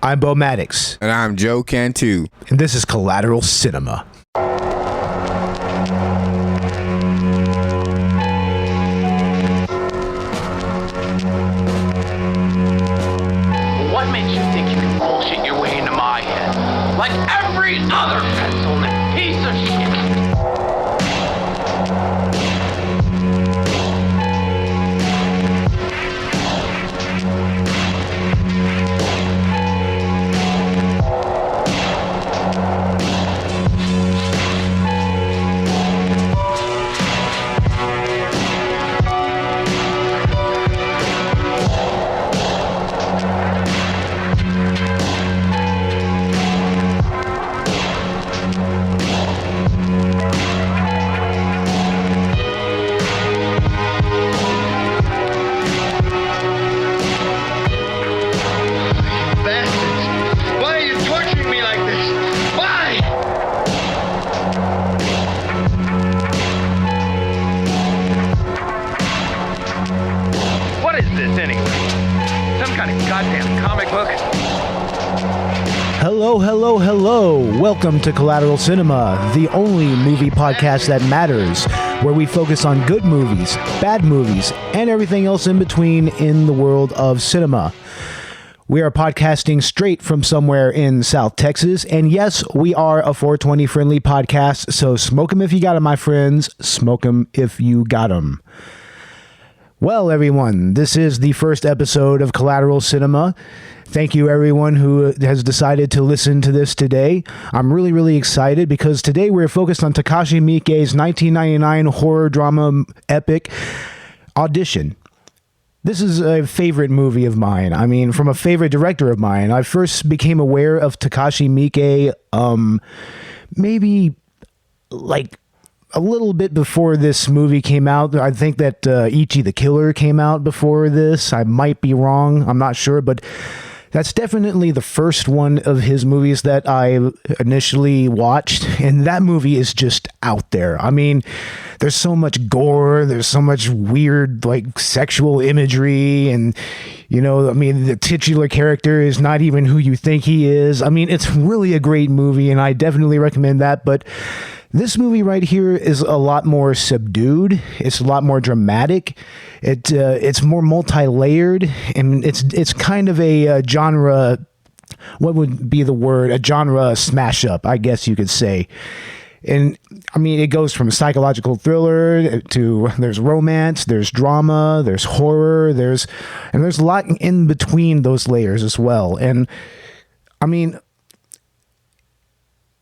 I'm Beau Maddox. And I'm Joe Cantu. And this is Collateral Cinema. What makes you think you can bullshit your way into my head? Like every other pencil-neck piece of shit! Hello. Welcome to Collateral Cinema, the only movie podcast that matters, where we focus on good movies, bad movies, and everything else in between in the world of cinema. We are podcasting straight from somewhere in South Texas, and yes, we are a 420 friendly podcast, so smoke 'em if you got 'em, my friends. Smoke 'em if you got 'em. Well, everyone, this is the first episode of Collateral Cinema. Thank you, everyone who has decided to listen to this today. I'm really excited because today we're focused on Takashi Miike's 1999 horror drama epic, Audition. This is a favorite movie of mine. I mean, from a favorite director of mine. I first became aware of Takashi Miike maybe like a little bit before this movie came out. I think that Eihi the Killer came out before this. I might be wrong. I'm not sure, but that's definitely the first one of his movies that I initially watched, and that movie is just out there. I mean, there's so much gore, there's so much weird, like, sexual imagery, and, you know, I mean, the titular character is not even who you think he is. I mean, it's really a great movie, and I definitely recommend that, but this movie right here is a lot more subdued. It's a lot more dramatic. It's more multi-layered, and it's kind of a genre. What would be the word? A genre smash up, I guess you could say. And I mean, it goes from psychological thriller to there's romance, there's drama, there's horror, there's a lot in between those layers as well. And I mean,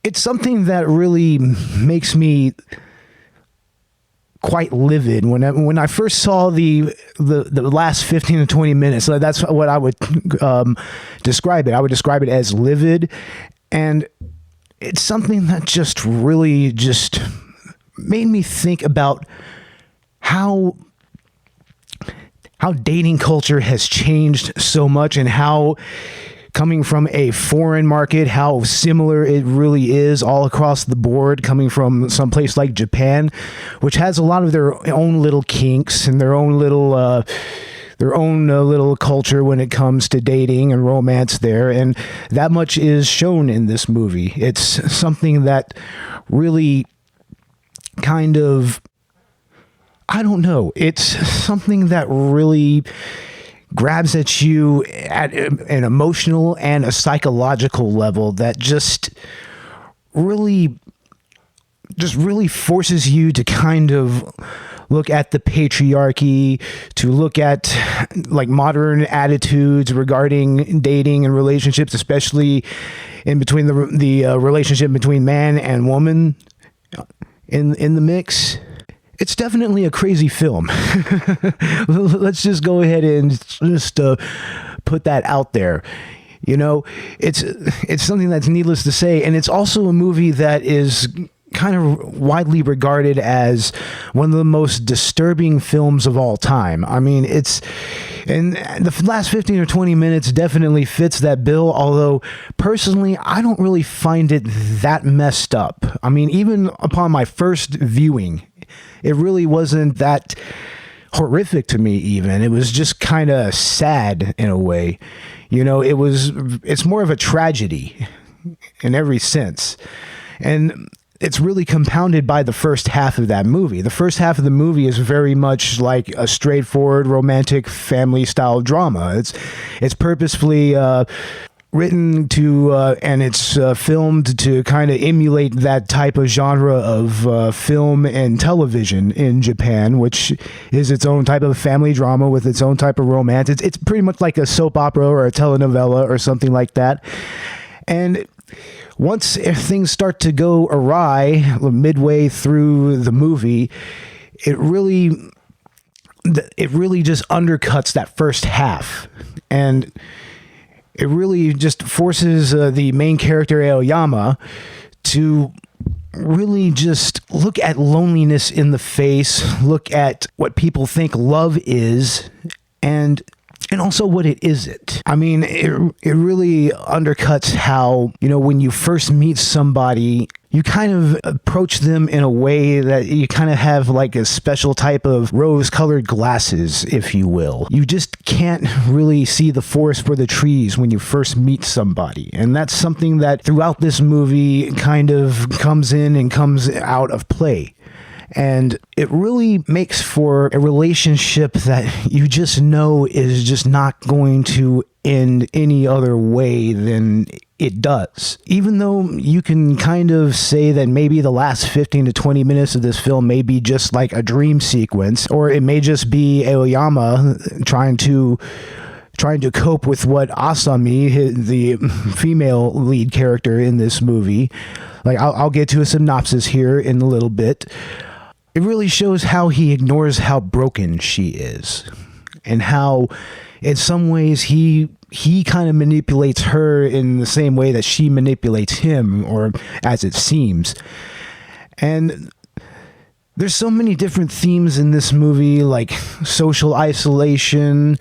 it's something that really makes me quite livid when I first saw the last 15 to 20 minutes. So that's what I would describe it. I would describe it as livid, and it's something that just really just made me think about how dating culture has changed so much, and how, coming from a foreign market, how similar it really is all across the board, coming from some place like Japan, which has a lot of their own little kinks and their own little culture when it comes to dating and romance there. And that much is shown in this movie. It's something that really kind of, I don't know, it's something that really grabs at you at an emotional and a psychological level that just really forces you to kind of look at the patriarchy, to look at like modern attitudes regarding dating and relationships, especially in between the relationship between man and woman in the mix. It's definitely a crazy film. Let's just go ahead and just put that out there. You know, it's something that's needless to say, and it's also a movie that is kind of widely regarded as one of the most disturbing films of all time. I mean, and the last 15 or 20 minutes definitely fits that bill, although personally, I don't really find it that messed up. I mean, even upon my first viewing, it really wasn't that horrific to me even. It was just kind of sad in a way. It's more of a tragedy in every sense. And it's really compounded by the first half of that movie. The first half of the movie is very much like a straightforward romantic family style drama. It's purposefully written to and it's filmed to kind of emulate that type of genre of film and television in Japan, which is its own type of family drama with its own type of romance. It's pretty much like a soap opera or a telenovela or something like that. And once things start to go awry midway through the movie, it really just undercuts that first half. And it really just forces the main character, Aoyama, to really just look at loneliness in the face, look at what people think love is, and also what it isn't. I mean, it really undercuts how, when you first meet somebody, you kind of approach them in a way that you kind of have like a special type of rose-colored glasses, if you will. You just can't really see the forest for the trees when you first meet somebody. And that's something that throughout this movie kind of comes in and comes out of play. And it really makes for a relationship that you just know is just not going to end any other way than it does. Even though you can kind of say that maybe the last 15 to 20 minutes of this film may be just like a dream sequence, or it may just be Aoyama trying to cope with what Asami, the female lead character in this movie, like I'll get to a synopsis here in a little bit. It really shows how he ignores how broken she is, and how in some ways he kind of manipulates her in the same way that she manipulates him, or as it seems. And there's so many different themes in this movie, like social isolation,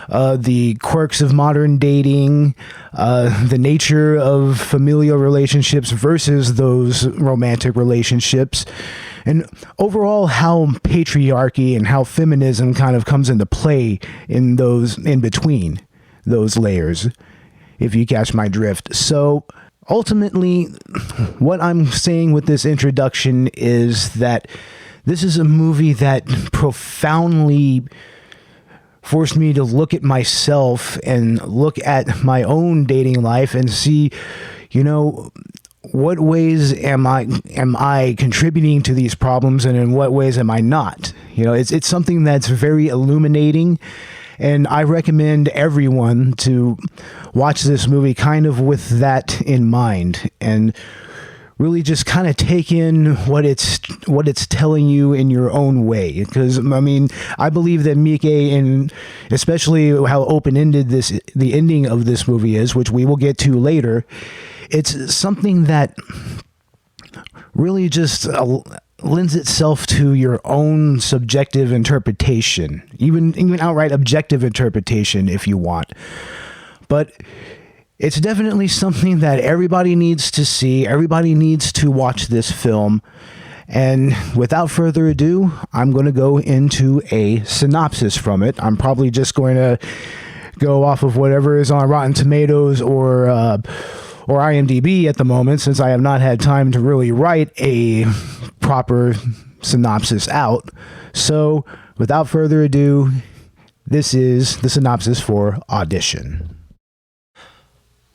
the quirks of modern dating, the nature of familial relationships versus those romantic relationships, and overall how patriarchy and how feminism kind of comes into play in those in between those layers, if you catch my drift. So ultimately, what I'm saying with this introduction is that this is a movie that profoundly forced me to look at myself and look at my own dating life and see, what ways am I contributing to these problems, and in what ways am I not? It's something that's very illuminating, and I recommend everyone to watch this movie kind of with that in mind, and really just kind of take in what it's telling you in your own way. Because I believe that Miike, and especially how open-ended the ending of this movie is, which we will get to later, it's something that really just lends itself to your own subjective interpretation, even outright objective interpretation if you want. But it's definitely something that everybody needs to see. Everybody needs to watch this film. And without further ado, I'm going to go into a synopsis from it. I'm probably just going to go off of whatever is on Rotten Tomatoes or IMDb at the moment, since I have not had time to really write a proper synopsis out. So without further ado, this is the synopsis for Audition.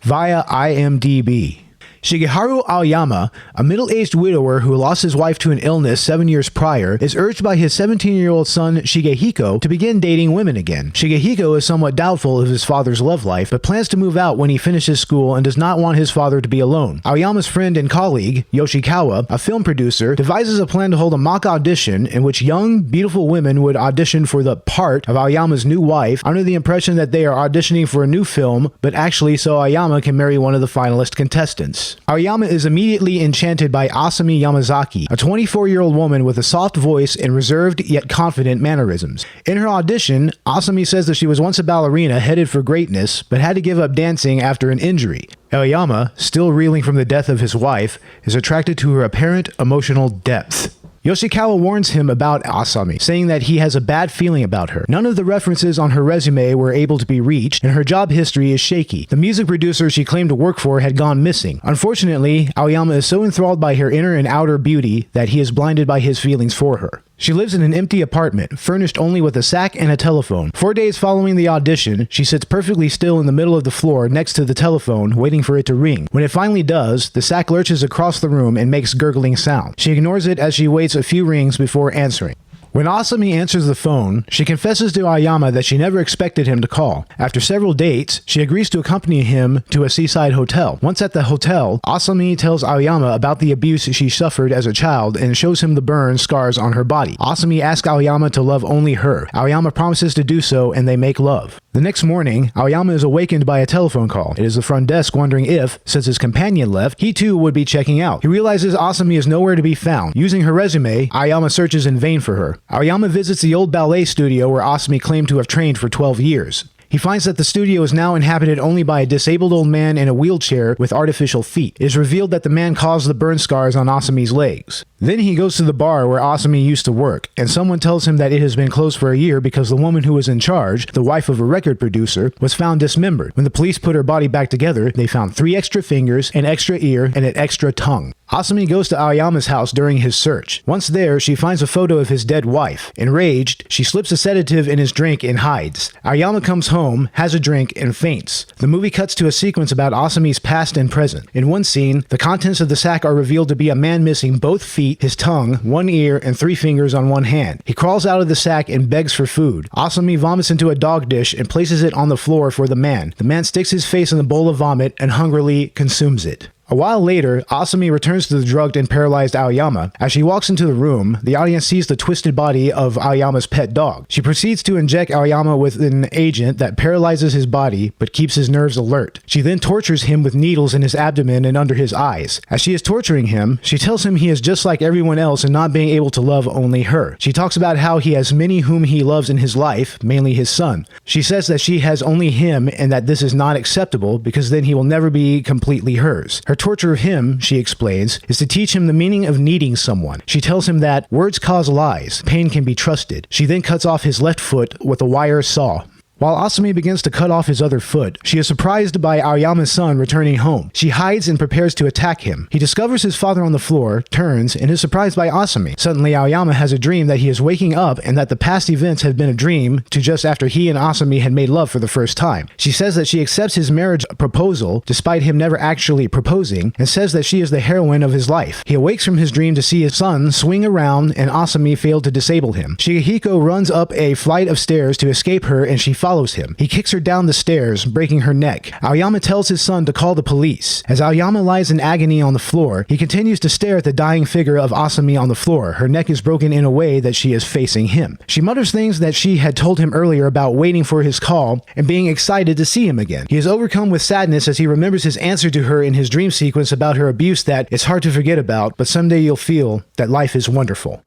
Via IMDb. Shigeharu Aoyama, a middle-aged widower who lost his wife to an illness 7 years prior, is urged by his 17-year-old son Shigehiko to begin dating women again. Shigehiko is somewhat doubtful of his father's love life, but plans to move out when he finishes school and does not want his father to be alone. Aoyama's friend and colleague, Yoshikawa, a film producer, devises a plan to hold a mock audition in which young, beautiful women would audition for the part of Aoyama's new wife under the impression that they are auditioning for a new film, but actually so Aoyama can marry one of the finalist contestants. Aoyama is immediately enchanted by Asami Yamazaki, a 24-year-old woman with a soft voice and reserved yet confident mannerisms. In her audition, Asami says that she was once a ballerina headed for greatness, but had to give up dancing after an injury. Aoyama, still reeling from the death of his wife, is attracted to her apparent emotional depth. Yoshikawa warns him about Asami, saying that he has a bad feeling about her. None of the references on her resume were able to be reached, and her job history is shaky. The music producer she claimed to work for had gone missing. Unfortunately, Aoyama is so enthralled by her inner and outer beauty that he is blinded by his feelings for her. She lives in an empty apartment, furnished only with a sack and a telephone. 4 days following the audition, she sits perfectly still in the middle of the floor next to the telephone, waiting for it to ring. When it finally does, the sack lurches across the room and makes gurgling sound. She ignores it as she waits a few rings before answering. When Asami answers the phone, she confesses to Aoyama that she never expected him to call. After several dates, she agrees to accompany him to a seaside hotel. Once at the hotel, Asami tells Aoyama about the abuse she suffered as a child and shows him the burn scars on her body. Asami asks Aoyama to love only her. Aoyama promises to do so, and they make love. The next morning, Aoyama is awakened by a telephone call. It is the front desk wondering if, since his companion left, he too would be checking out. He realizes Asami is nowhere to be found. Using her resume, Aoyama searches in vain for her. Aoyama visits the old ballet studio where Asami claimed to have trained for 12 years. He finds that the studio is now inhabited only by a disabled old man in a wheelchair with artificial feet. It is revealed that the man caused the burn scars on Asami's legs. Then he goes to the bar where Asami used to work, and someone tells him that it has been closed for a year because the woman who was in charge, the wife of a record producer, was found dismembered. When the police put her body back together, they found 3 extra fingers, an extra ear, and an extra tongue. Asami goes to Aoyama's house during his search. Once there, she finds a photo of his dead wife. Enraged, she slips a sedative in his drink and hides. Aoyama comes home, has a drink, and faints. The movie cuts to a sequence about Asami's past and present. In one scene, the contents of the sack are revealed to be a man missing both feet, his tongue, 1 ear, and 3 fingers on one hand. He crawls out of the sack and begs for food. Asami vomits into a dog dish and places it on the floor for the man. The man sticks his face in the bowl of vomit and hungrily consumes it. A while later, Asami returns to the drugged and paralyzed Aoyama. As she walks into the room, the audience sees the twisted body of Aoyama's pet dog. She proceeds to inject Aoyama with an agent that paralyzes his body but keeps his nerves alert. She then tortures him with needles in his abdomen and under his eyes. As she is torturing him, she tells him he is just like everyone else and not being able to love only her. She talks about how he has many whom he loves in his life, mainly his son. She says that she has only him and that this is not acceptable because then he will never be completely hers. Her torture of him, she explains, is to teach him the meaning of needing someone. She tells him that words cause lies, pain can be trusted. She then cuts off his left foot with a wire saw. While Asami begins to cut off his other foot, she is surprised by Aoyama's son returning home. She hides and prepares to attack him. He discovers his father on the floor, turns, and is surprised by Asami. Suddenly, Aoyama has a dream that he is waking up and that the past events have been a dream to just after he and Asami had made love for the first time. She says that she accepts his marriage proposal, despite him never actually proposing, and says that she is the heroine of his life. He awakes from his dream to see his son swing around and Asami failed to disable him. Shigehiko runs up a flight of stairs to escape her and she follows him. He kicks her down the stairs, breaking her neck. Aoyama tells his son to call the police. As Aoyama lies in agony on the floor, he continues to stare at the dying figure of Asami on the floor. Her neck is broken in a way that she is facing him. She mutters things that she had told him earlier about waiting for his call and being excited to see him again. He is overcome with sadness as he remembers his answer to her in his dream sequence about her abuse that it's hard to forget about, but someday you'll feel that life is wonderful.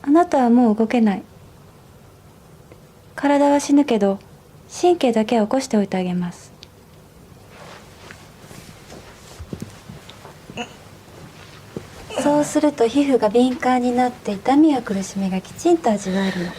あなたはもう動けない。体は死ぬけど、神経だけは起こしておいてあげます。そうすると皮膚が敏感になって痛みや苦しみがきちんと味わえるの。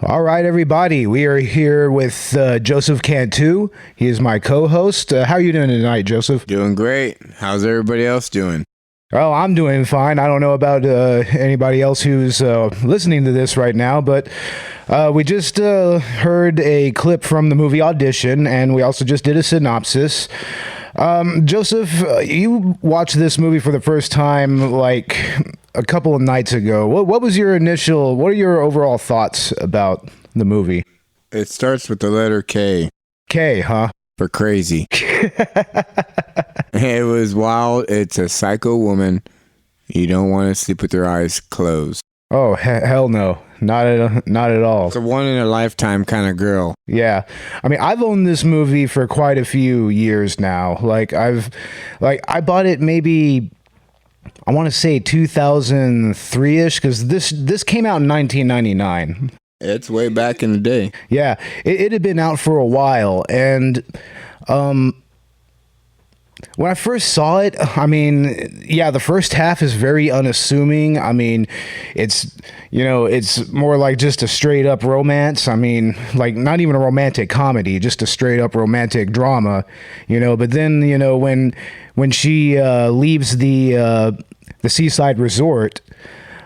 All right, everybody. We are here with Joseph Cantu. He is my co-host. How are you doing tonight, Joseph? Doing great. How's everybody else doing? Oh, I'm doing fine. I don't know about anybody else who's listening to this right now, but we just heard a clip from the movie Audition, and we also just did a synopsis. Joseph, you watched this movie for the first time like a couple of nights ago. What are your overall thoughts about the movie? It starts with the letter K. K, huh? For crazy. It was wild. It's a psycho woman. You don't want to sleep with your eyes closed. Oh, hell no. Not at all. It's a one-in-a-lifetime kind of girl. Yeah. I mean, I've owned this movie for quite a few years now. I bought it maybe, I want to say 2003-ish, because this came out in 1999. It's way back in the day. Yeah. It had been out for a while, and when I first saw it, I mean, yeah, the first half is very unassuming. I mean, it's more like just a straight up romance. I mean, like not even a romantic comedy, just a straight up romantic drama, but then, when she leaves the seaside resort,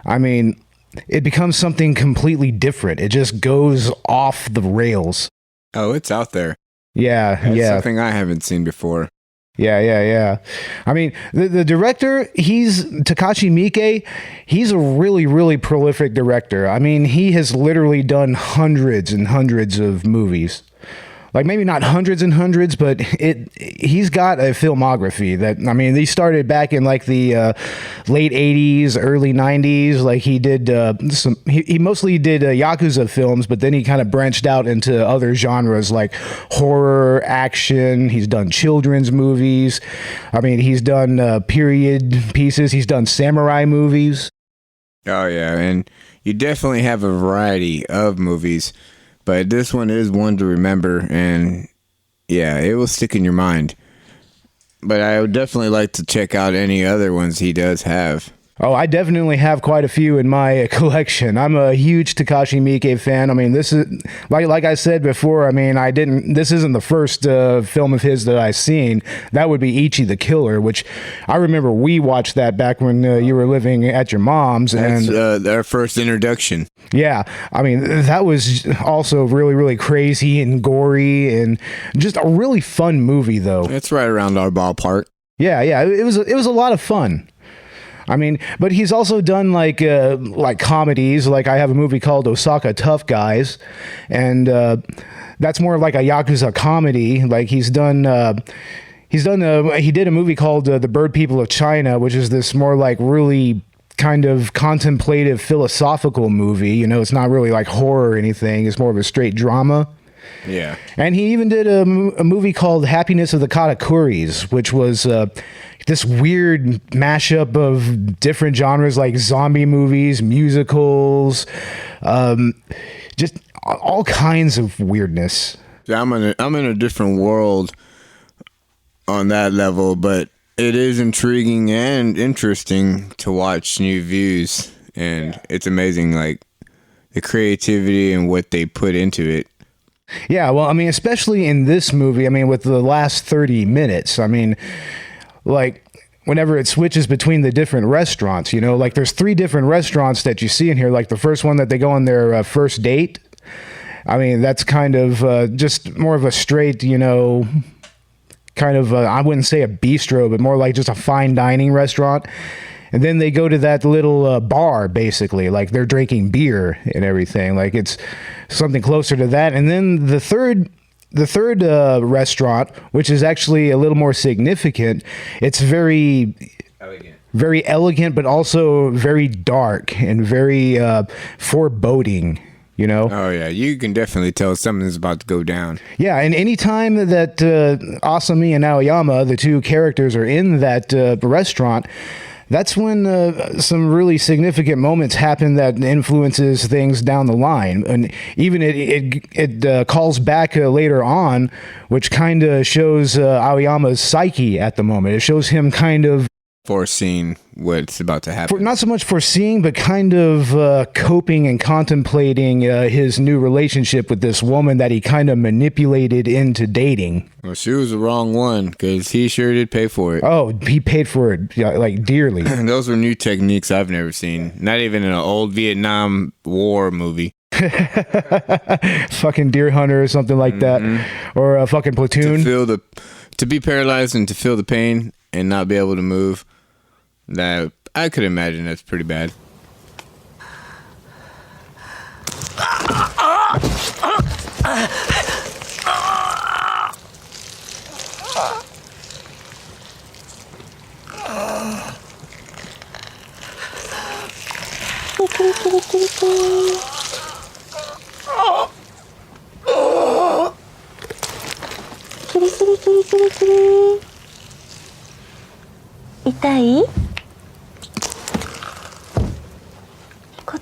I mean, it becomes something completely different. It just goes off the rails. Oh, it's out there. Yeah. That's something I haven't seen before. Yeah. I mean, the director, he's Takashi Miike. He's a really, really prolific director. I mean, he has literally done hundreds and hundreds of movies. Like maybe not hundreds and hundreds, but he's got a filmography that, I mean, he started back in like the late 80s, early 90s. Like he did he mostly did Yakuza films, but then he kind of branched out into other genres like horror, action. He's done children's movies. I mean, he's done period pieces. He's done samurai movies. Oh, yeah. And you definitely have a variety of movies. But this one is one to remember, and yeah, it will stick in your mind. But I would definitely like to check out any other ones he does have. Oh, I definitely have quite a few in my collection. I'm a huge Takashi Miike fan. I mean, this is like I said before. I mean, this isn't the first film of his that I've seen. That would be Eihi the Killer, which I remember we watched that back when you were living at your mom's. That's our first introduction. Yeah, I mean, that was also really, really crazy and gory and just a really fun movie, though. It's right around our ballpark. Yeah, it was a lot of fun. I mean, but he's also done like comedies. Like I have a movie called Osaka Tough Guys, and that's more like a Yakuza comedy. Like he did a movie called The Bird People of China, which is this more like really kind of contemplative philosophical movie. It's not really like horror or anything. It's more of a straight drama. Yeah. And he even did a movie called Happiness of the Katakuris, which was this weird mashup of different genres like zombie movies, musicals, just all kinds of weirdness. Yeah, I'm in a different world on that level, but it is intriguing and interesting to watch new views, and it's amazing, like the creativity and what they put into it. Yeah, well, I mean, especially in this movie, I mean, with the last 30 minutes, I mean, like, whenever it switches between the different restaurants, like there's 3 different restaurants that you see in here. Like the first one that they go on their first date. I mean, that's kind of just more of a straight, kind of, I wouldn't say a bistro, but more like just a fine dining restaurant. And then they go to that little bar, basically, like they're drinking beer and everything. Like it's something closer to that. And then the third restaurant, which is actually a little more significant, it's very elegant, but also very dark and very foreboding. Oh yeah, you can definitely tell something's about to go down. Yeah, and any time that Asami and Aoyama, the 2 characters, are in that restaurant, that's when some really significant moments happen that influences things down the line. And even it calls back later on, which kind of shows Aoyama's psyche at the moment. It shows him kind of foreseeing what's about to happen. Not so much foreseeing, but kind of coping and contemplating his new relationship with this woman that he kind of manipulated into dating. Well, she was the wrong one, because he sure did pay for it. Oh, he paid for it, like, dearly. Those were new techniques I've never seen. Not even in an old Vietnam War movie. Fucking Deer Hunter or something like that. Or a fucking Platoon. To be paralyzed and to feel the pain and not be able to move. That I could imagine that's pretty bad. キリキリ。痛い？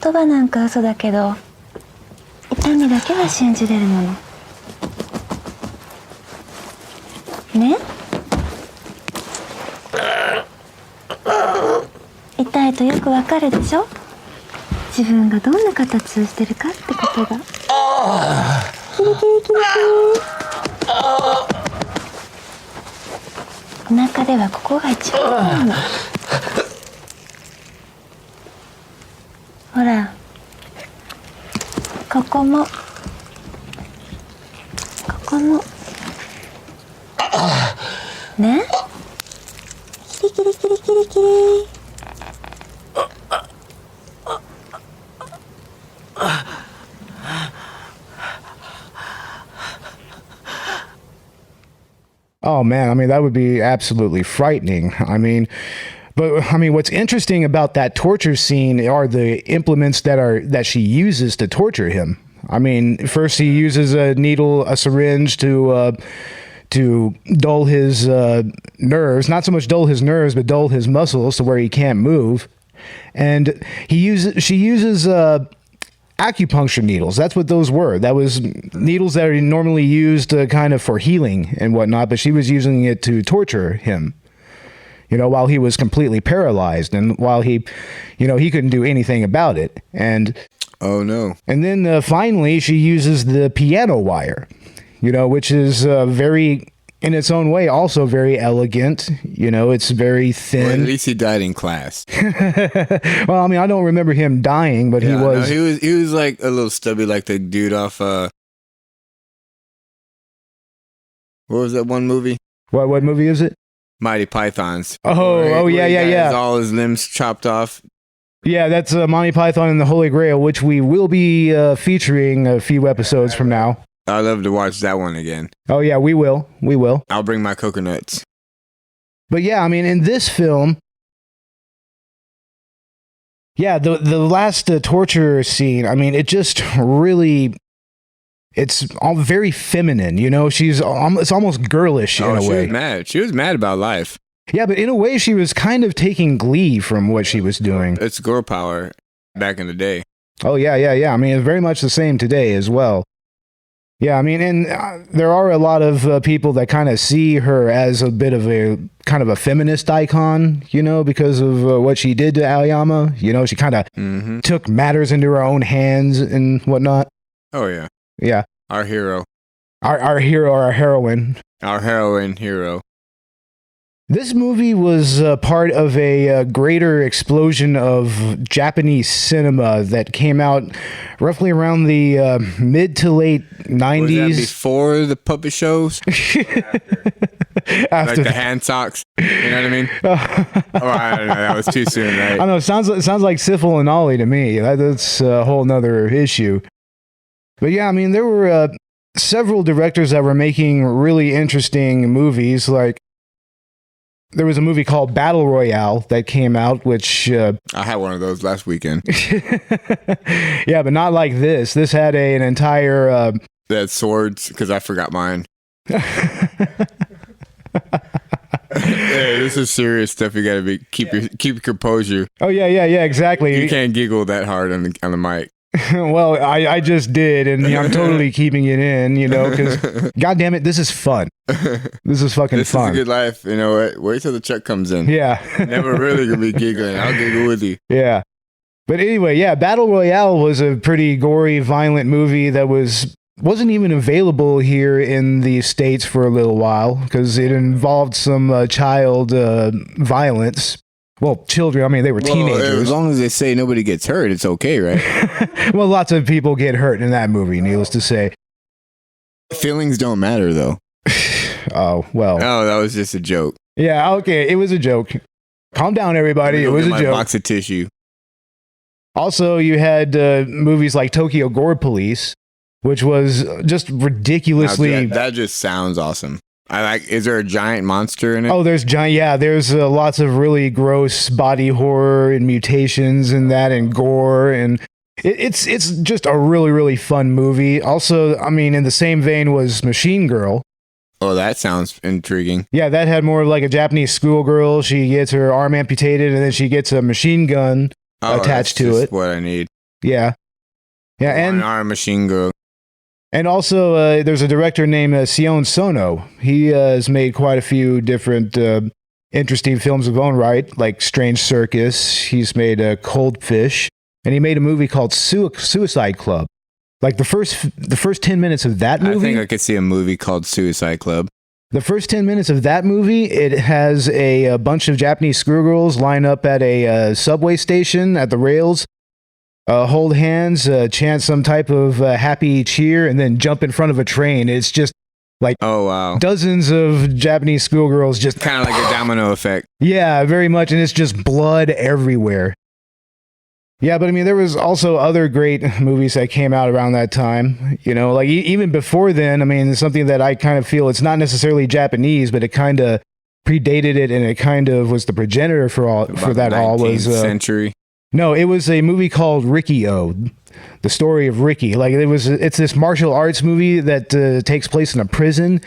言葉なんか嘘だけど、痛みだけは信じれるもの。ね？痛いとよくわかるでしょ？自分がどんな形をしてるかってことが。キリキリキリキリ。お腹ではここが一番いいの。ほら、ここもここもね。キリキリキリキリキリ。Oh man, I mean, that would be absolutely frightening. What's interesting about that torture scene are the implements that she uses to torture him. I mean, first he uses a syringe to dull his nerves, not so much dull his nerves, but dull his muscles to where he can't move. And she uses acupuncture needles. That's what those were. That was needles that are normally used kind of for healing and whatnot, but she was using it to torture him, while he was completely paralyzed and while he couldn't do anything about it. And oh no. And then finally she uses the piano wire, which is very, in its own way, also very elegant. It's very thin. Well, at least he died in class. Well, I mean, I don't remember him dying, but he was. No, he was like a little stubby, like the dude off. What was that one movie? What movie is it? Mighty Pythons. Oh, yeah. All his limbs chopped off. Yeah, that's Monty Python and the Holy Grail, which we will be featuring a few episodes from now. I'd love to watch that one again. Oh, yeah, we will. I'll bring my coconuts. But yeah, I mean, in this film, yeah, the last torture scene, I mean, it just really, it's all very feminine, it's almost girlish in a way. She was mad. She was mad about life. Yeah, but in a way, she was kind of taking glee from what she was doing. It's girl power back in the day. Oh, yeah. I mean, it's very much the same today as well. Yeah, I mean, and there are a lot of people that kind of see her as a bit of a kind of a feminist icon, because of what she did to Aoyama. She kind of took matters into her own hands and whatnot. Oh, yeah. Yeah. Our hero. Our hero, our heroine. Our heroine hero. This movie was part of a greater explosion of Japanese cinema that came out roughly around the mid to late 90s. Was that before the puppet shows? After like the hand socks. You know what I mean? I don't know. That was too soon, right? I don't know. It sounds like Syphil and Ollie to me. That's a whole nother issue. But yeah, I mean, there were several directors that were making really interesting movies. Like, there was a movie called Battle Royale that came out, which... I had one of those last weekend. Yeah, but not like this. This had an entire... They had swords, because I forgot mine. Hey, this is serious stuff. You gotta keep your composure. Oh, yeah, exactly. You can't giggle that hard on the mic. Well, I just did, and I'm totally keeping it in, because, God damn it, this is fun. This is fucking fun. This is a good life. You know what? Wait till the check comes in. Yeah. Never really gonna be giggling. I'll giggle with you. Yeah. But anyway, yeah, Battle Royale was a pretty gory, violent movie that wasn't even available here in the States for a little while, because it involved some child violence. Well, children, I mean, they were teenagers. As long as they say nobody gets hurt, it's okay, right? Well, lots of people get hurt in that movie, needless to say. Feelings don't matter, though. Oh, well. Oh, that was just a joke. Yeah, okay, it was a joke. Calm down, everybody. It was a joke. Box of tissue. Also, you had movies like Tokyo Gore Police, which was just ridiculously... That just sounds awesome. Is there a giant monster in it? Oh, there's lots of really gross body horror and mutations in that, and gore, and it's just a really, really fun movie. Also, I mean, in the same vein was Machine Girl, Oh, that sounds intriguing. Yeah, that had more of like a Japanese schoolgirl. She gets her arm amputated, and then she gets a machine gun attached to it. What I need. Yeah. Yeah, and One-arm machine gun. And also, there's a director named Sion Sono. He has made quite a few different interesting films of his own right, like Strange Circus. He's made Cold Fish, and he made a movie called Suicide Club. Like the first 10 minutes of that movie. I think I could see a movie called Suicide Club. The first 10 minutes of that movie, it has a bunch of Japanese schoolgirls line up at a subway station at the rails. Hold hands, chant some type of happy cheer, and then jump in front of a train. It's just like dozens of Japanese schoolgirls just kind of like a domino effect. Yeah, very much, and it's just blood everywhere. Yeah, but I mean, there was also other great movies that came out around that time. You know, like even before then. I mean, something that I kind of feel it's not necessarily Japanese, but it kind of predated it, and it kind of was the progenitor for that all was 19th century. No, it was a movie called Riki-O, the story of Ricky. Like it's this martial arts movie that takes place in a prison,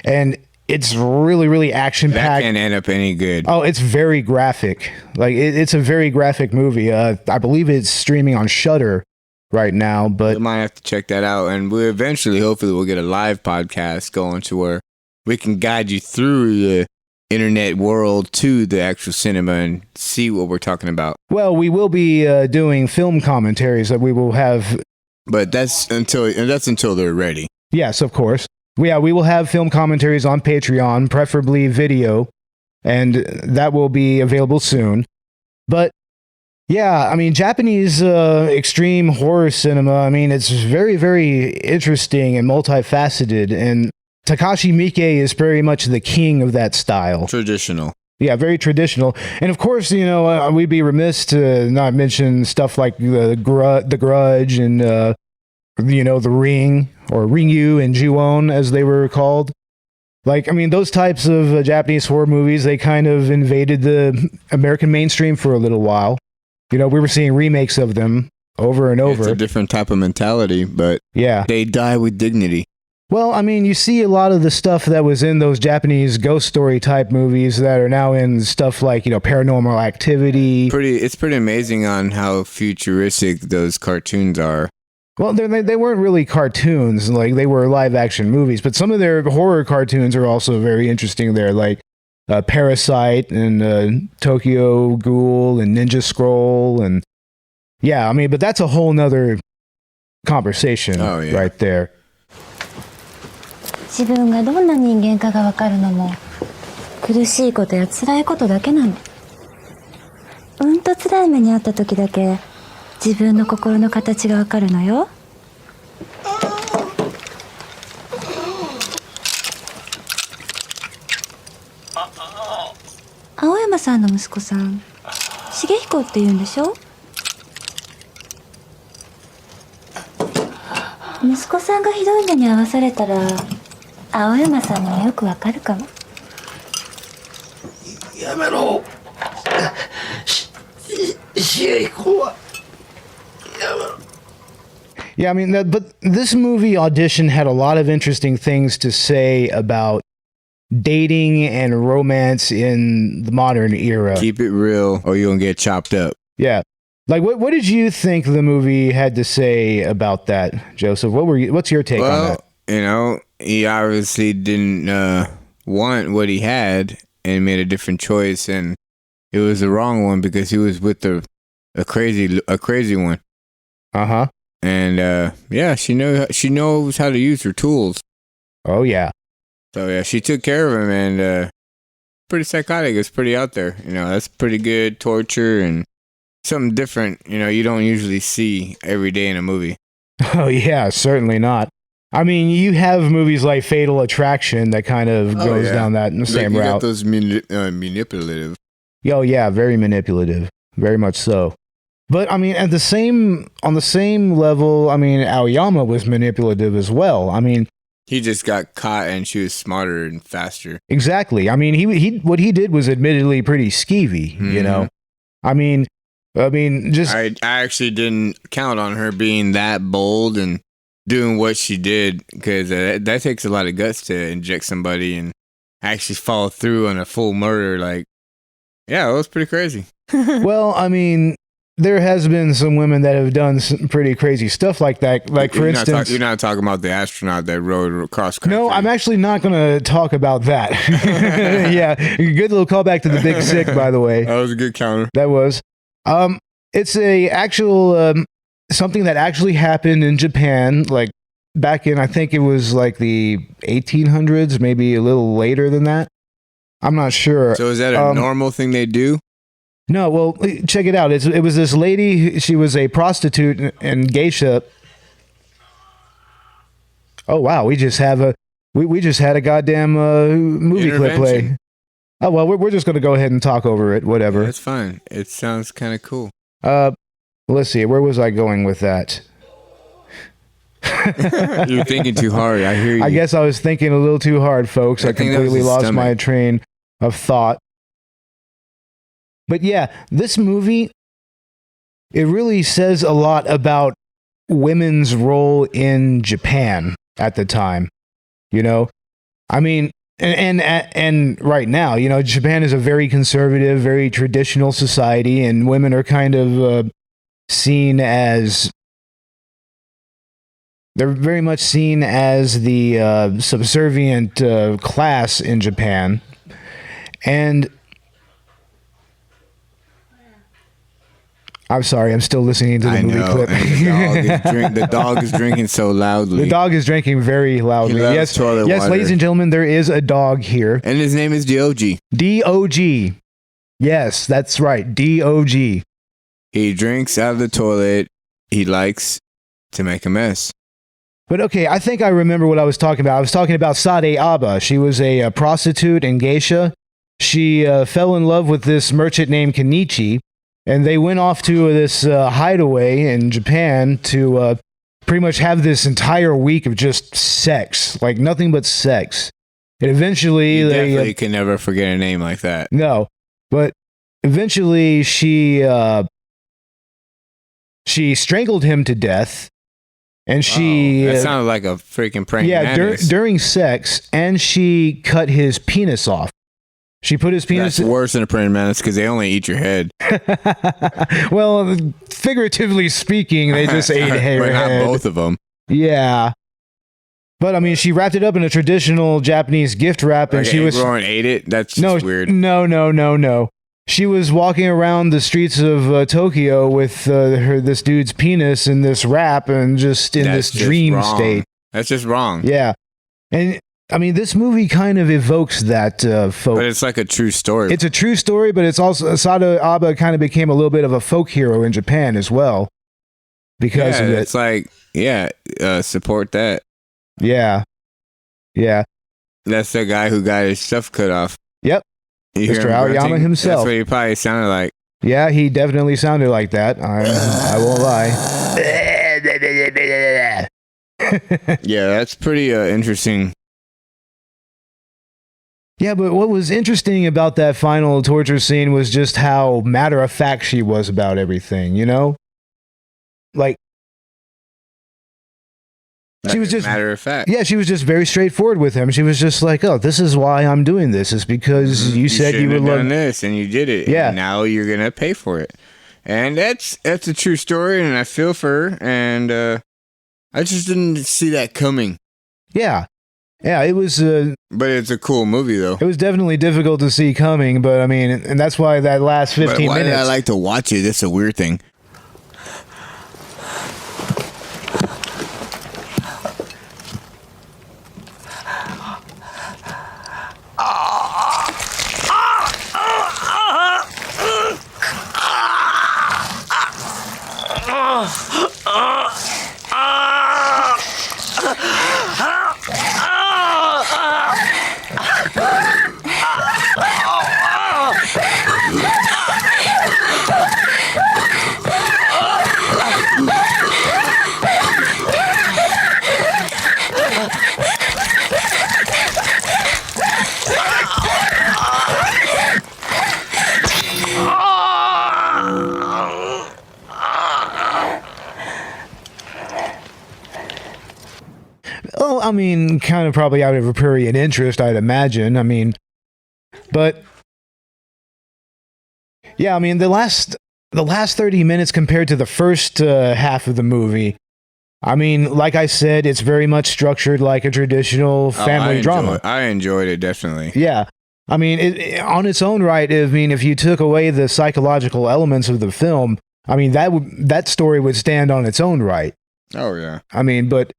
and it's really, really action packed. That can't end up any good. Oh, it's very graphic. Like it's a very graphic movie. I believe it's streaming on Shudder right now, but we might have to check that out. And we eventually, hopefully, we'll get a live podcast going to where we can guide you through the internet world to the actual cinema and see what we're talking about. Well, we will be doing film commentaries that we will have, but that's until they're ready. Yes, of course. Yeah, we will have film commentaries on Patreon, preferably video, and that will be available soon. But yeah, I mean, Japanese extreme horror cinema, I mean, it's very, very interesting and multifaceted, and Takashi Miike is very much the king of that style. Traditional. Yeah, very traditional. And of course, you know, we'd be remiss to not mention stuff like The Grudge and, you know, The Ring, or Ryu and Ju-on, as they were called. Like, I mean, those types of Japanese horror movies, they kind of invaded the American mainstream for a little while. You know, we were seeing remakes of them over and over. It's a different type of mentality, but yeah, they die with dignity. Well, I mean, you see a lot of the stuff that was in those Japanese ghost story type movies that are now in stuff like, you know, Paranormal Activity. It's pretty amazing on how futuristic those cartoons are. Well, they weren't really cartoons, like they were live action movies, but some of their horror cartoons are also very interesting there, like Parasite and Tokyo Ghoul and Ninja Scroll. And yeah, I mean, but that's a whole nother conversation right there. 自分がどんな人間かがわかるのも苦しいことや辛いことだけなの。うんと辛い目にあった時だけ自分の心の形がわかるのよ。青山さんの息子さん、重彦って言うんでしょ？息子さんがひどい目に遭わされたら青山さんにもよくわかるかも。やめろ。重彦は。Yeah, I mean, but this movie Audition had a lot of interesting things to say about dating and romance in the modern era. Keep it real or you're going to get chopped up. Yeah. Like, what did you think the movie had to say about that, Joseph? What's your take on that? You know, he obviously didn't want what he had and made a different choice, and it was the wrong one because he was with a crazy one. Uh-huh. And yeah, she knows how to use her tools. Oh yeah. So yeah, she took care of him, and pretty psychotic. It's pretty out there. You know, that's pretty good torture and something different. You know, you don't usually see every day in a movie. Oh yeah, certainly not. I mean, you have movies like Fatal Attraction that kind of goes down that same route. Got those manipulative. Oh yeah, very manipulative, very much so. But I mean, on the same level, I mean, Aoyama was manipulative as well. I mean, he just got caught, and she was smarter and faster. Exactly. I mean, he what he did was admittedly pretty skeevy. Mm-hmm. You know, I mean, just I actually didn't count on her being that bold and doing what she did, because that takes a lot of guts to inject somebody and actually follow through on a full murder. Like, yeah, it was pretty crazy. Well, I mean, there has been some women that have done some pretty crazy stuff like that. Like, for instance... You're not talking about the astronaut that rode across country. No, I'm actually not going to talk about that. Yeah, good little callback to the Big Sick, by the way. That was a good counter. That was. It's a actual... something that actually happened in Japan, like, back in, I think it was like the 1800s, maybe a little later than that. I'm not sure. So is that a normal thing they do? No, well, check it out. It was this lady. She was a prostitute and geisha. Oh wow, we just had a goddamn movie clip play. Oh well, we're just gonna go ahead and talk over it. Whatever. That's fine. It sounds kind of cool. Let's see. Where was I going with that? You're thinking too hard. I hear you. I guess I was thinking a little too hard, folks. I completely lost my train of thought. But yeah, this movie, it really says a lot about women's role in Japan at the time. You know, I mean, and right now, you know, Japan is a very conservative, very traditional society, and women are kind of seen as... They're very much seen as the subservient class in Japan. And... I'm sorry, I'm still listening to the movie clip. The dog is drinking so loudly. The dog is drinking very loudly. Yes, ladies and gentlemen, there is a dog here. And his name is D.O.G. D.O.G. Yes, that's right, D.O.G. He drinks out of the toilet. He likes to make a mess. But okay, I think I remember what I was talking about. I was talking about Sade Aba. She was a prostitute and geisha. She fell in love with this merchant named Kenichi. And they went off to this hideaway in Japan to pretty much have this entire week of just sex, like nothing but sex. And eventually, you definitely can never forget a name like that. No, but eventually she strangled him to death, and she that sounded like a freaking prank. Yeah, during sex, and she cut his penis off. She put his penis... That's worse than a praying mantis because they only eat your head. Well, figuratively speaking, they just ate her head. But not both of them. Yeah. But, I mean, she wrapped it up in a traditional Japanese gift wrap, and she was... Rowan ate it? That's just weird. No. She was walking around the streets of Tokyo with this dude's penis in this wrap and just in this dream state. That's just wrong. Yeah. And... I mean, this movie kind of evokes that, folk. But it's like a true story. It's a true story, but it's also... Sade Aba kind of became a little bit of a folk hero in Japan as well. Because of it. It's like, support that. Yeah. That's the guy who got his stuff cut off. Yep. Mr. Aoyama himself. That's what he probably sounded like. Yeah, he definitely sounded like that. I won't lie. Yeah, that's pretty interesting. Yeah, but what was interesting about that final torture scene was just how matter-of-fact she was about everything, you know? Like, she was just... Matter-of-fact. Yeah, she was just very straightforward with him. She was just like, oh, this is why I'm doing this. It's because you said you would love this, and you did it. Yeah. And now you're going to pay for it. And that's a true story, and I feel for her, and I just didn't see that coming. Yeah. Yeah, it was... but it's a cool movie, though. It was definitely difficult to see coming, but I mean, and that's why that last 15 minutes... Why did I like to watch it? That's a weird thing. I mean, kind of probably out of a prurient interest, I'd imagine. I mean, but yeah, I mean, the last 30 minutes compared to the first half of the movie, I mean, like I said, it's very much structured like a traditional family drama. I enjoyed it, definitely. Yeah. I mean, on its own right, I mean, if you took away the psychological elements of the film, I mean, that story would stand on its own right. Oh, yeah. I mean, but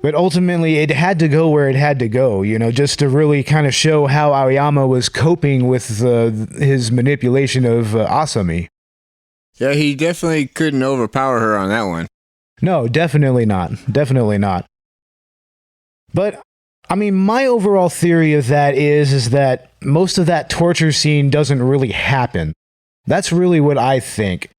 ultimately, it had to go where it had to go, you know, just to really kind of show how Aoyama was coping with his manipulation of Asami. Yeah, he definitely couldn't overpower her on that one. No, definitely not. Definitely not. But I mean, my overall theory of that is that most of that torture scene doesn't really happen. That's really what I think.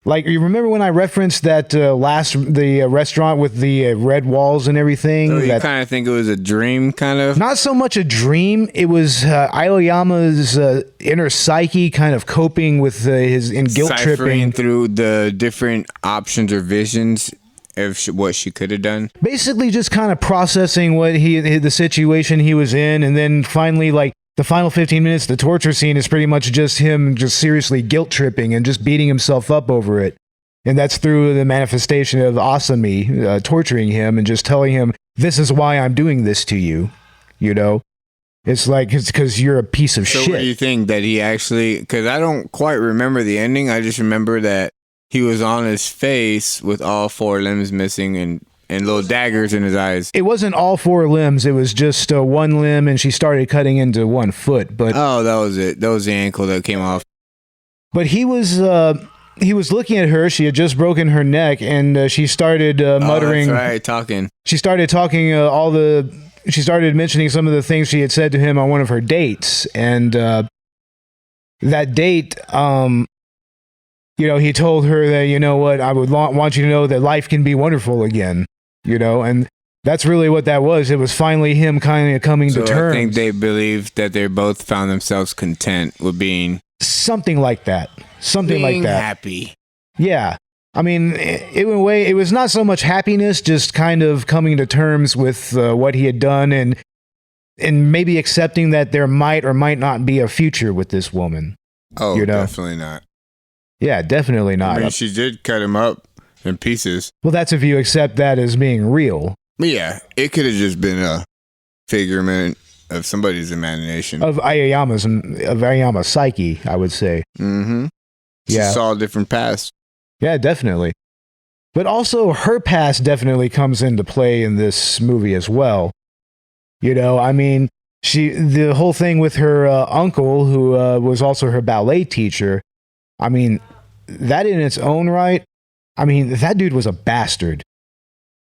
Like, you remember when I referenced that restaurant with the red walls and everything? So you kind of think it was a dream, kind of? Not so much a dream. It was Aoyama's inner psyche kind of coping with his guilt tripping through the different options or visions of what she could have done. Basically, just kind of processing the situation he was in, and then finally, like, the final 15 minutes, the torture scene is pretty much just him just seriously guilt tripping and just beating himself up over it. And that's through the manifestation of Asami torturing him and just telling him, this is why I'm doing this to you. You know? It's like, it's because you're a piece of shit. So what do you think that he actually, because I don't quite remember the ending. I just remember that he was on his face with all four limbs missing and little daggers in his eyes. It wasn't all four limbs. It was just one limb, and she started cutting into one foot. But oh, that was it. That was the ankle that came off. But he was looking at her. She had just broken her neck, and she started muttering. Oh, that's right, talking. She started talking She started mentioning some of the things she had said to him on one of her dates, and that date, you know, he told her that, you know what, I would want you to know that life can be wonderful again, you know, and that's really what that was. It was finally him kind of coming to terms. I think they believed that they both found themselves content with being something like that. Something like that. Happy. Yeah. I mean, it was not so much happiness, just kind of coming to terms with what he had done and maybe accepting that there might or might not be a future with this woman. Oh, you know? Definitely not. Yeah, definitely not. I mean, she did cut him up in pieces. Well, that's if you accept that as being real. But yeah, it could have just been a figment of somebody's imagination. Of Aoyama's psyche, I would say. Mm-hmm. She saw different paths. Yeah, definitely. But also, her past definitely comes into play in this movie as well. You know, I mean, the whole thing with her uncle, who was also her ballet teacher, I mean, that in its own right, I mean, that dude was a bastard.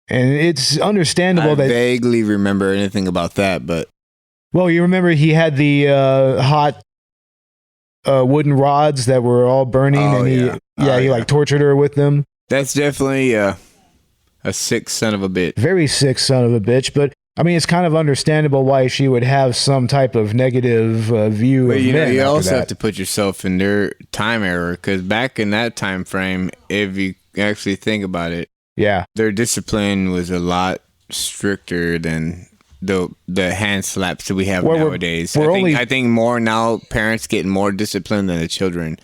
And it's understandable that... I vaguely remember anything about that, but... Well, you remember he had the hot wooden rods that were all burning, and he like tortured her with them. That's definitely a sick son of a bitch. Very sick son of a bitch, but I mean, it's kind of understandable why she would have some type of negative view of men. You also have to put yourself in their time era, because back in that time frame, if you actually think about it, their discipline was a lot stricter than the hand slaps that we have nowadays. I think more now, parents get more discipline than the children.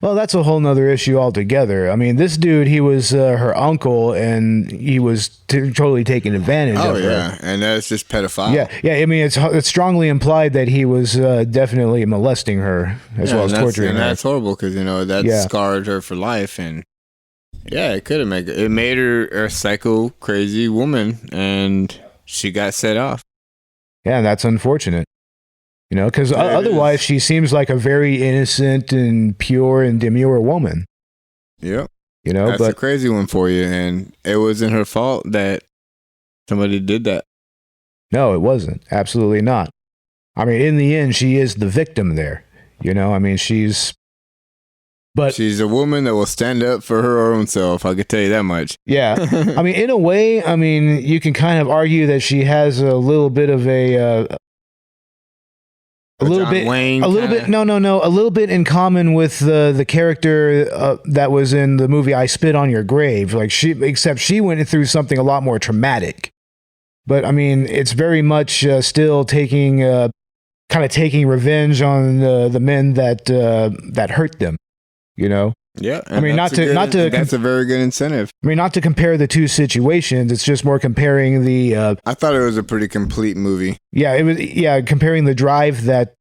Well, that's a whole nother issue altogether. I mean, this dude, he was her uncle, and he was totally taking advantage of her. Oh, yeah, and that's just pedophile. Yeah. I mean, it's strongly implied that he was definitely molesting her as well as torturing her. And that's horrible, because, you know, that scarred her for life, and yeah, it made her a psycho, crazy woman, and she got set off. Yeah, and that's unfortunate. You know, because otherwise she seems like a very innocent and pure and demure woman. Yep. You know, that's a crazy one for you, and it wasn't her fault that somebody did that. No, it wasn't. Absolutely not. I mean, in the end, she is the victim there. You know, I mean, she's a woman that will stand up for her own self. I could tell you that much. Yeah. I mean, in a way, I mean, you can kind of argue that she has a little bit of a little bit in common with the character that was in the movie I Spit on Your Grave. Like except she went through something a lot more traumatic. But I mean, it's very much still taking kind of taking revenge on the men that hurt them. You know. Yeah, I mean, that's a very good incentive. I mean, not to compare the two situations. It's just more comparing the. I thought it was a pretty complete movie. Yeah, it was. Yeah, comparing the drive that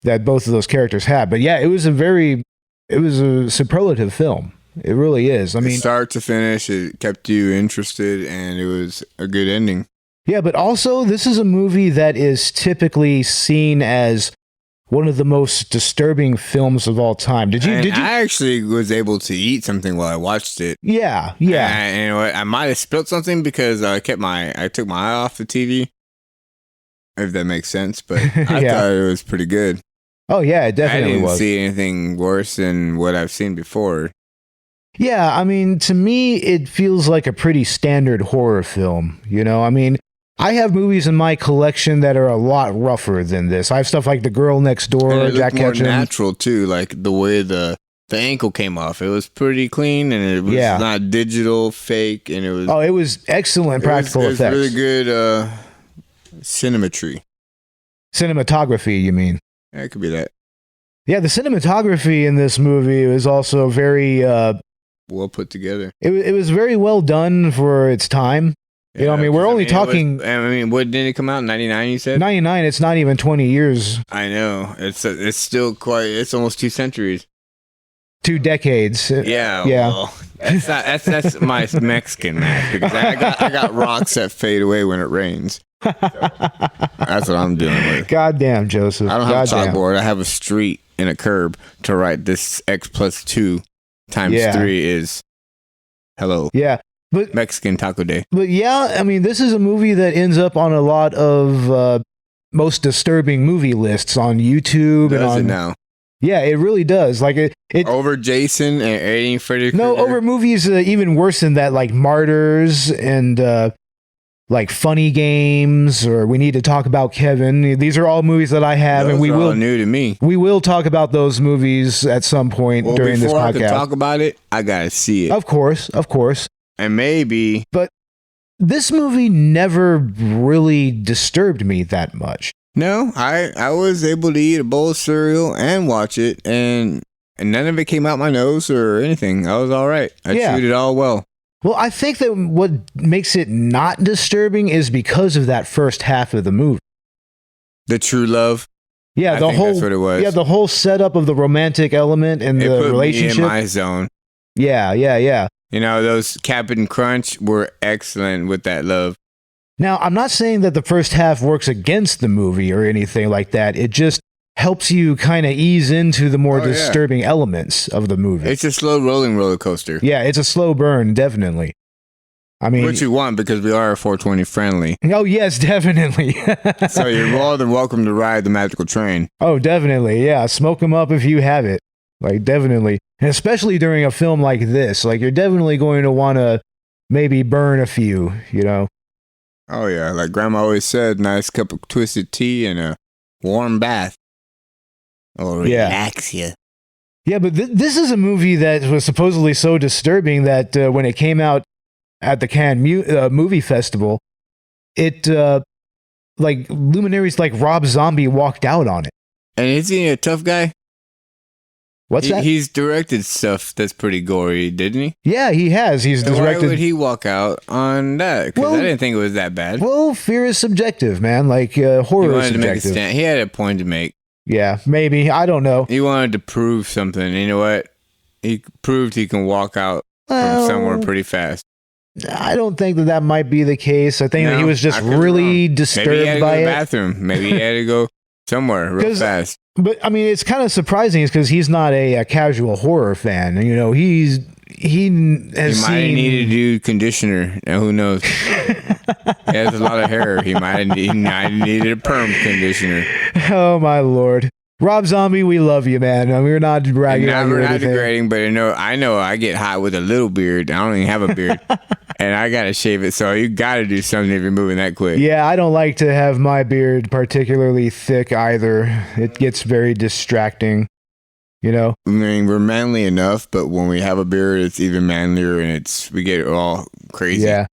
both of those characters had. But yeah, it was a superlative film. It really is. I mean, start to finish, it kept you interested, and it was a good ending. Yeah, but also this is a movie that is typically seen as one of the most disturbing films of all time. Did you? I actually was able to eat something while I watched it. Yeah. And you know what? I might have spilled something because I took my eye off the TV. If that makes sense, but I thought it was pretty good. Oh yeah, it definitely was. I didn't see anything worse than what I've seen before. Yeah, I mean, to me, it feels like a pretty standard horror film. You know, I mean, I have movies in my collection that are a lot rougher than this. I have stuff like The Girl Next Door, and it Jack looked more Ketchum. Natural too, like the way the ankle came off. It was pretty clean, and it was not digital, fake, and it was. Oh, it was excellent practical effects. It was really good cinematography. You mean? Yeah, it could be that. Yeah, the cinematography in this movie was also very well put together. It was very well done for its time. You know, I mean, we're only talking. What did it come out in 99? You said 99. It's not even 20 years. I know. It's still quite. It's almost 2 centuries. 2 decades. Yeah. Well, that's my Mexican math because I got rocks that fade away when it rains. So that's what I'm dealing with. Goddamn, Joseph. I don't have a chalkboard. I have a street and a curb to write this X plus 2 times 3 is hello. Yeah. But Mexican Taco Day. But yeah, I mean, this is a movie that ends up on a lot of most disturbing movie lists on YouTube. Does it now? Yeah, it really does. Like it over Jason and Eddie Freddy Krueger? No, over movies even worse than that, like Martyrs and like Funny Games, or We Need to Talk About Kevin. These are all movies that I have, those and we are will all new to me. We will talk about those movies at some point during this podcast. Before I can talk about it, I gotta see it. Of course. And maybe. But this movie never really disturbed me that much. No, I was able to eat a bowl of cereal and watch it, and none of it came out my nose or anything. I was all right. I chewed it all well. Well, I think that what makes it not disturbing is because of that first half of the movie. The true love. Yeah, I think that's what it was. Yeah, the whole setup of the romantic element and the relationship. Me in my zone. Yeah. You know, those Captain Crunch were excellent with that love. Now, I'm not saying that the first half works against the movie or anything like that. It just helps you kind of ease into the more disturbing elements of the movie. It's a slow rolling roller coaster. Yeah, it's a slow burn, definitely. I mean, what you want, because we are 420 friendly. Oh, yes, definitely. So you're more than welcome to ride the magical train. Oh, definitely. Yeah, smoke them up if you have it. Like, definitely. And especially during a film like this. Like, you're definitely going to want to maybe burn a few, you know? Oh, yeah. Like Grandma always said, nice cup of twisted tea and a warm bath. Or relax you. Yeah, but this is a movie that was supposedly so disturbing that when it came out at the Cannes Movie Festival, it, like, luminaries like Rob Zombie walked out on it. And isn't he a tough guy? What's that? He's directed stuff that's pretty gory, didn't he? Yeah, he has. He's directed. Why would he walk out on that? Because I didn't think it was that bad. Well, fear is subjective, man. Like, horror is subjective. He had a point to make. Yeah, maybe. I don't know. He wanted to prove something. You know what? He proved he can walk out from somewhere pretty fast. I don't think that might be the case. I think that he was just really disturbed by it. Maybe he had to go to the bathroom. Maybe he had to go somewhere real fast. But I mean, it's kind of surprising because he's not a casual horror fan. You know, he has seen. He might have needed to do conditioner. Now, who knows? He has a lot of hair. He might have needed a perm conditioner. Oh my Lord, Rob Zombie, we love you, man. I mean, we're not bragging on you or anything. We're not degrading, but I know I get hot with a little beard. I don't even have a beard. And I gotta shave it, so you gotta do something if you're moving that quick. Yeah, I don't like to have my beard particularly thick either. It gets very distracting, you know? I mean, we're manly enough, but when we have a beard, it's even manlier, and we get all crazy. Yeah.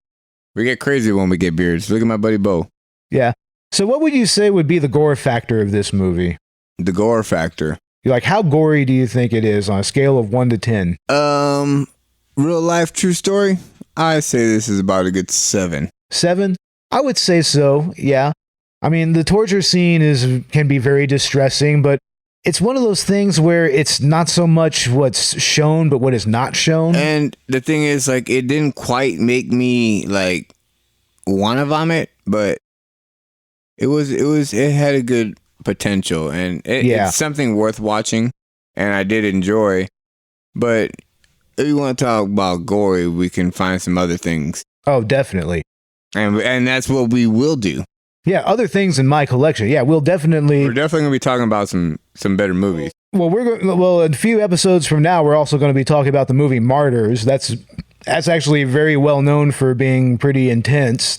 We get crazy when we get beards. Look at my buddy Beau. Yeah. So what would you say would be the gore factor of this movie? The gore factor. Like, how gory do you think it is on a scale of 1 to 10? Real life true story? I say this is about a good 7. 7? I would say so, yeah. I mean, the torture scene can be very distressing, but it's one of those things where it's not so much what's shown, but what is not shown. And the thing is, like, it didn't quite make me, like, want to vomit, but it had a good potential, and it's something worth watching, and I did enjoy. But if you want to talk about gory, we can find some other things. Oh, definitely. And that's what we will do. Yeah, other things in my collection. Yeah, we're definitely going to be talking about some better movies. Well, in a few episodes from now, we're also going to be talking about the movie Martyrs. That's actually very well known for being pretty intense.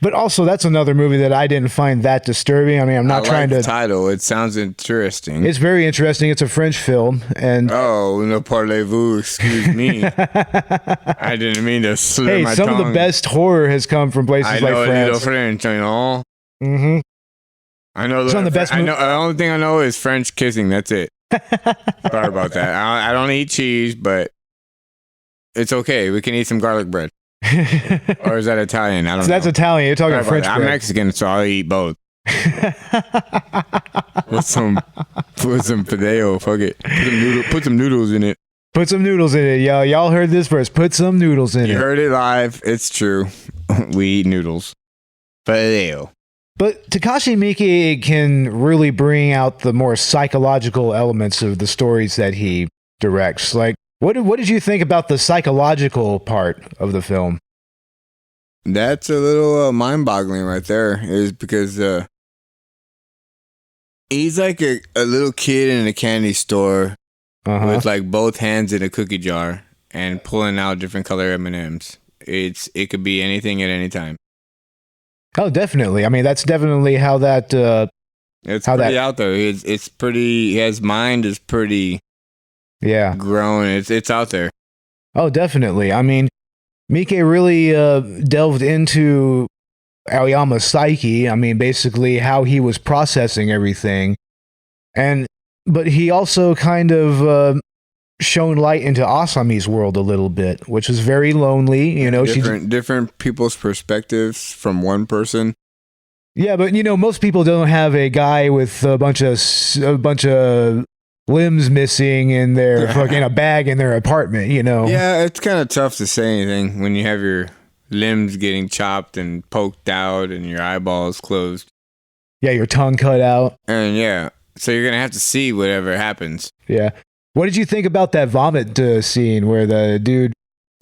But also, that's another movie that I didn't find that disturbing. I mean, I'm not trying to... the title. It sounds interesting. It's very interesting. It's a French film, and... Oh, ne parlez-vous, excuse me. I didn't mean to slur my tongue. Some of the best horror has come from places like France. I know a little French, you know? Mm-hmm. I know the best. The only thing I know is French kissing. That's it. Sorry about that. I don't eat cheese, but it's okay. We can eat some garlic bread. Or is that Italian? I don't know. That's Italian. You're talking French bread. I'm Mexican, so I'll eat both. Put some fideo. Fuck it. Put some noodles in it. Put some noodles in it, y'all. Y'all heard this first. Put some noodles in it. You heard it live. It's true. We eat noodles. Fideo. But Takashi Miike can really bring out the more psychological elements of the stories that he directs. Like, what did you think about the psychological part of the film? That's a little mind-boggling right there. Is because he's like a little kid in a candy store with like both hands in a cookie jar and pulling out different color M&Ms. It could be anything at any time. Oh, definitely. I mean, that's definitely how that. It's pretty out there. It's pretty. His mind is pretty. Yeah. Grown. It's out there. Oh, definitely. I mean, Miike really delved into Aoyama's psyche. I mean, basically how he was processing everything, but he also kind of shone light into Asami's world a little bit, which is very lonely. You know, different people's perspectives from one person. Yeah, but most people don't have a guy with a bunch of limbs missing in their fucking a bag in their apartment. Yeah, it's kind of tough to say anything when you have your limbs getting chopped and poked out and your eyeballs closed. Yeah, your tongue cut out. And yeah, so you're gonna have to see whatever happens. Yeah. What did you think about that vomit scene where the dude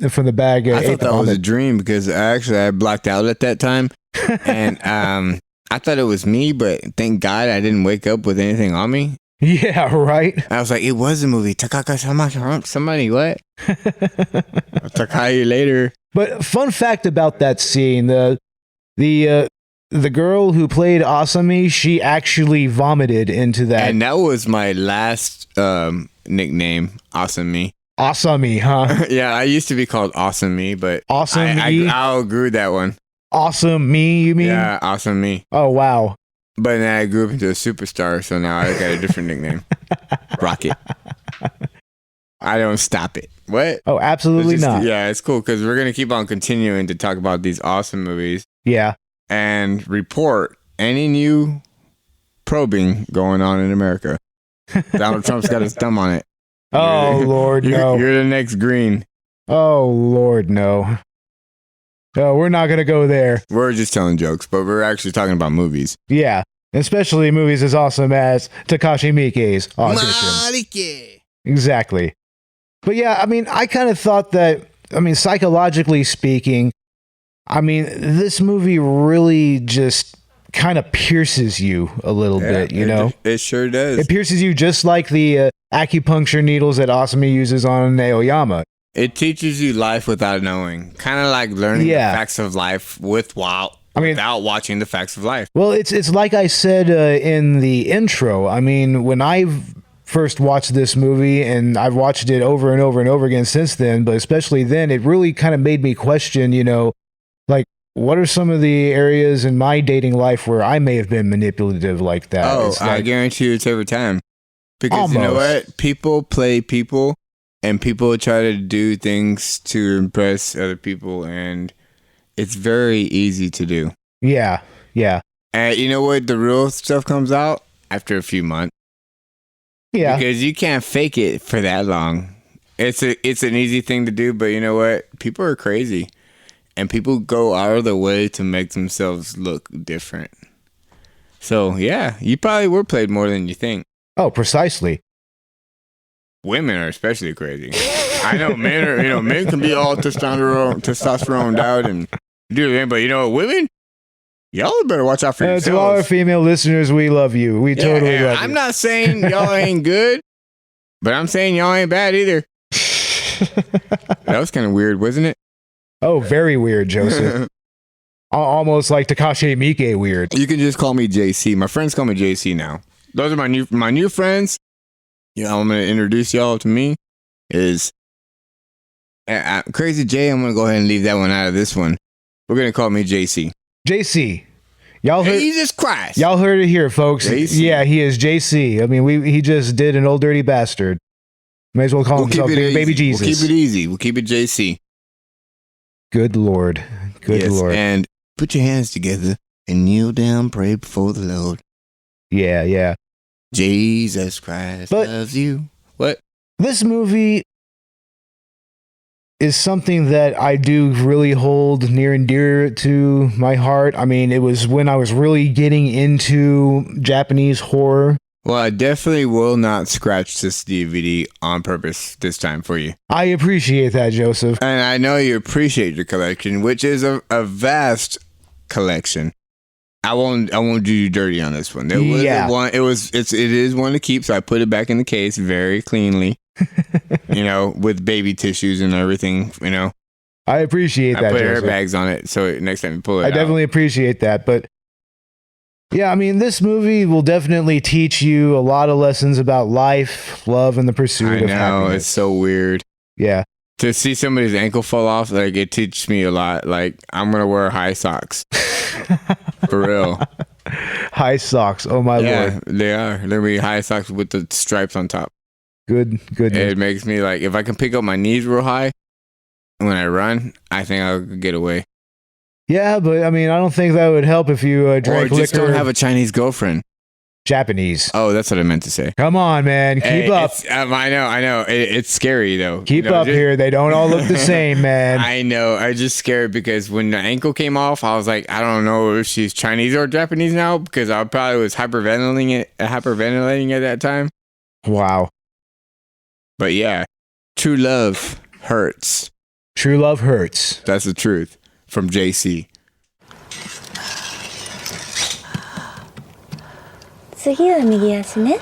from the bag I thought that was a dream because I blacked out at that time. And I thought it was me, but thank God I didn't wake up with anything on me. Yeah, right. I was like, it was a movie. Somebody, what? I'll talk to you later. But fun fact about that scene, the girl who played Asami, she actually vomited into that. And that was my last nickname, Asami. Asami, huh? Yeah, I used to be called Awesome Me, but Awesome Me? I outgrew that one. Awesome Me, you mean? Yeah, Awesome Me. Oh, wow. But then I grew up into a superstar, so now I got a different nickname. Rocket. I don't stop it. What? Oh, absolutely not. Yeah, it's cool because we're going to keep on continuing to talk about these awesome movies. Yeah. And report any new probing going on in America. Donald Trump's got his thumb on it. Oh, Lord, no. You're the next green. Oh, Lord, no. No, we're not going to go there. We're just telling jokes, but we're actually talking about movies. Yeah, especially movies as awesome as Takashi Miike's Audition. Exactly. But yeah, I mean, I kind of thought that, psychologically speaking, this movie really just kind of pierces you a little bit, It sure does. It pierces you just like the acupuncture needles that Asami uses on Aoyama. It teaches you life without knowing. Kind of like learning the facts of life without watching the facts of life. Well, it's like I said in the intro. When I first watched this movie, and I've watched it over and over and over again since then, but especially then, it really kind of made me question, like, what are some of the areas in my dating life where I may have been manipulative like that? Oh, It's I like- guarantee you it's every time. Because you know Almost. what? People play people, and people try to do things to impress other people, and it's very easy to do. yeah. And you know what? The real stuff comes out after a few months. Yeah. Because you can't fake it for that long. It's an easy thing to do, but you know what? People are crazy. And people go out of their way to make themselves look different. So, yeah, you probably were played more than you think. Oh, precisely. Women are especially crazy. I know men are, men can be all testosterone out and do everything, but you know what, women? Y'all better watch out for yourselves. To all our female listeners, we love you. We totally love you. I'm not saying y'all ain't good, but I'm saying y'all ain't bad either. That was kind of weird, wasn't it? Oh, very weird, Joseph. Almost like Takashi Miike weird. You can just call me JC. My friends call me JC now. Those are my new friends. I'm gonna introduce y'all to me. Is Crazy J. I'm gonna go ahead and leave that one out of this one. We're gonna call me JC. JC. Y'all heard, Jesus Christ. y'all heard it here, folks. JC. Yeah, he is JC. I mean, he just did an old dirty bastard. May as well call himself Big Baby Jesus. We'll keep it easy. We'll keep it JC. Good Lord. Good Yes, Lord. And put your hands together and kneel down, pray before the Lord. Yeah. Jesus Christ But- loves you. What? This movie is something that I do really hold near and dear to my heart. I mean, it was when I was really getting into Japanese horror. Well, I definitely will not scratch this DVD on purpose this time for you. I appreciate that, Joseph. And I know you appreciate your collection, which is a vast collection. I won't do you dirty on this one. There was one. It is one to keep, so I put it back in the case very cleanly. With baby tissues and everything. I appreciate I that, put Joseph. airbags on it, so next time you pull it I out. definitely appreciate that, but yeah, I mean, this movie will definitely teach you a lot of lessons about life, love, and the pursuit I of know, happiness. it's so weird. Yeah. To see somebody's ankle fall off, like, it teaches me a lot. Like, I'm going to wear high socks. For real. High socks. Oh, my Yeah, Lord. they are. They're going to be high socks with the stripes on top. Goodness. It makes me, like, if I can pick up my knees real high when I run, I think I'll get away. Yeah, but I mean, I don't think that would help if you Or drank just liquor. don't have a Chinese girlfriend. Japanese. Oh, that's what I meant to say. Come on, man. Keep Hey, up. I know. It's scary, though. Keep up here. They don't all look the same, man. I know. I just scared because when the ankle came off, I was like, I don't know if she's Chinese or Japanese now because I probably was hyperventilating at that time. Wow. But yeah, true love hurts. True love hurts. That's the truth from JC. 次は右足ね。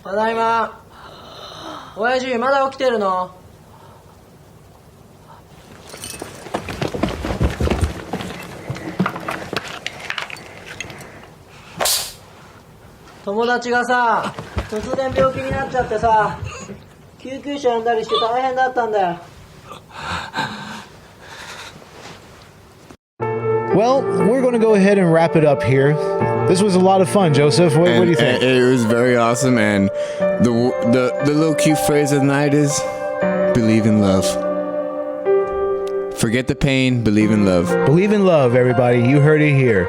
ただいま。親父まだ起きてるの？友達がさ、突然病気になっちゃってさ、救急車呼んだりして大変だったんだよ。Well, we're going to go ahead and wrap it up here. This was a lot of fun, Joseph. What do you think? It was very awesome, and the little cute phrase of the night is believe in love. Forget the pain, believe in love. Believe in love, everybody. You heard it here.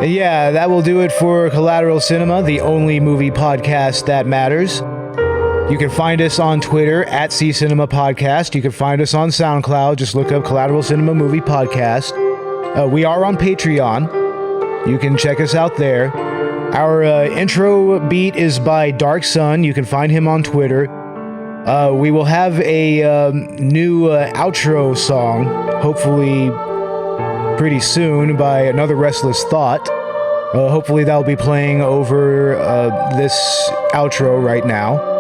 And yeah, that will do it for Collateral Cinema, the only movie podcast that matters. You can find us on Twitter at C-Cinema Podcast. You can find us on SoundCloud. Just look up Collateral Cinema Movie Podcast. We are on Patreon. You can check us out there. Our intro beat is by Dark Sun. You can find him on Twitter. We will have a new outro song, hopefully pretty soon, by Another Restless Thought. Hopefully that'll be playing over this outro right now.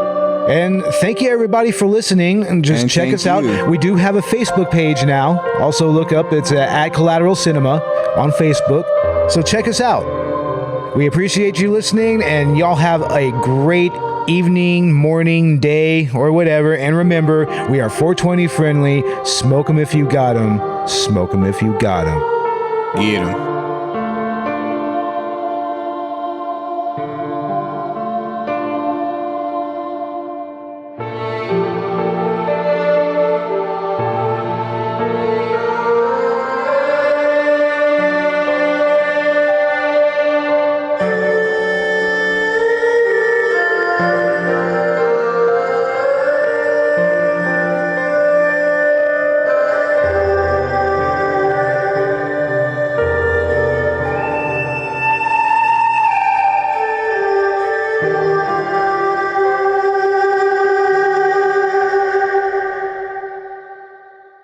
And thank you everybody for listening. And just And check thank us out. you. We do have a Facebook page now. Also look up, it's at Collateral Cinema on Facebook. So check us out. We appreciate you listening, and y'all have a great evening, morning, day, or whatever. And remember, we are 420 friendly. Smoke 'em if you got 'em. Smoke 'em if you got 'em. Get 'em.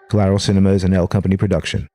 Collateral Cinema is an L Company production.